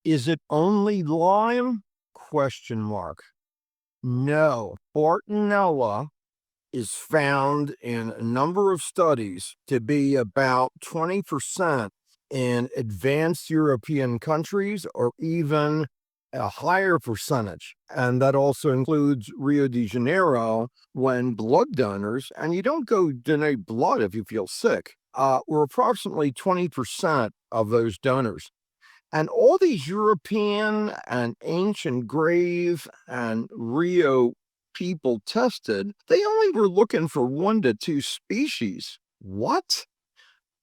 Is it only Lyme? Question mark. No, Bartonella is found in a number of studies to be about 20% in advanced European countries, or even a higher percentage. And that also includes Rio de Janeiro, when blood donors, and you don't go donate blood if you feel sick, were approximately 20% of those donors. And all these European and ancient grave and Rio people tested, they only were looking for 1 to 2 species. What?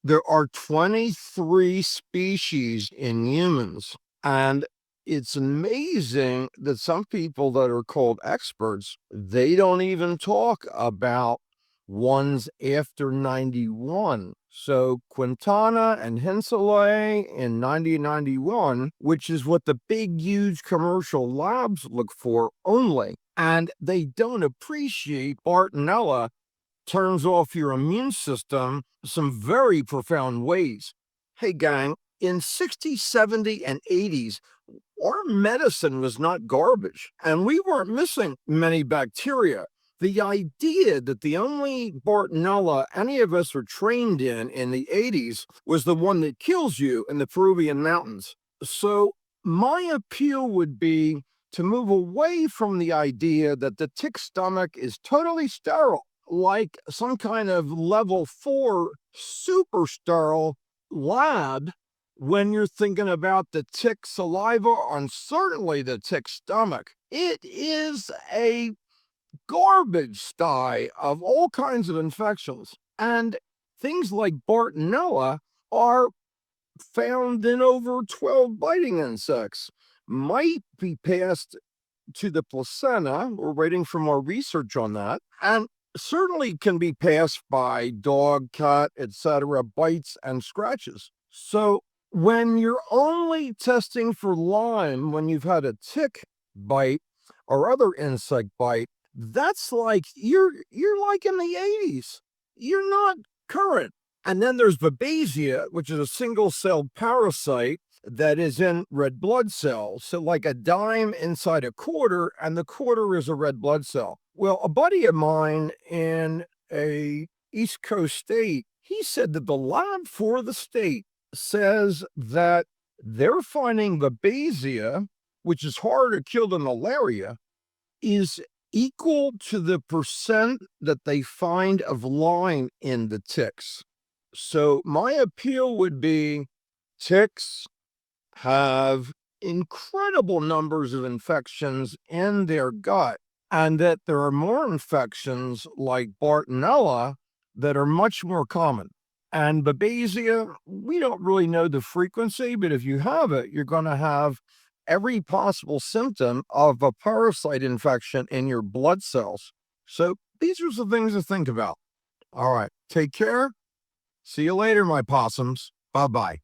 There are 23 species in humans. And it's amazing that some people that are called experts, they don't even talk about ones after 91. So Quintana and Henseley in 1991, which is what the big, huge commercial labs look for only. And they don't appreciate Bartonella turns off your immune system some very profound ways. Hey, gang, in 60s, 70s, and 80s, our medicine was not garbage, and we weren't missing many bacteria. The idea that the only Bartonella any of us were trained in the 80s was the one that kills you in the Peruvian mountains. So my appeal would be to move away from the idea that the tick stomach is totally sterile, like some kind of level 4 super sterile lab, when you're thinking about the tick saliva, and certainly the tick stomach. It is a garbage sty of all kinds of infections. And things like Bartonella are found in over 12 biting insects, might be passed to the placenta. We're waiting for more research on that. And certainly can be passed by dog, cat, etc., bites and scratches. So when you're only testing for Lyme when you've had a tick bite or other insect bite, that's like you're like in the 80s. You're not current. And then there's Babesia, which is a single-celled parasite that is in red blood cells. So like a dime inside a quarter, and the quarter is a red blood cell. Well, a buddy of mine in a East Coast state, he said that the lab for the state says that they're finding Babesia, which is harder to kill than malaria, is equal to the percent that they find of Lyme in the ticks. So my appeal would be ticks have incredible numbers of infections in their gut, and that there are more infections like Bartonella that are much more common. And Babesia, we don't really know the frequency, but if you have it, you're going to have every possible symptom of a parasite infection in your blood cells. So these are some things to think about. All right, take care. See you later, my possums. Bye-bye.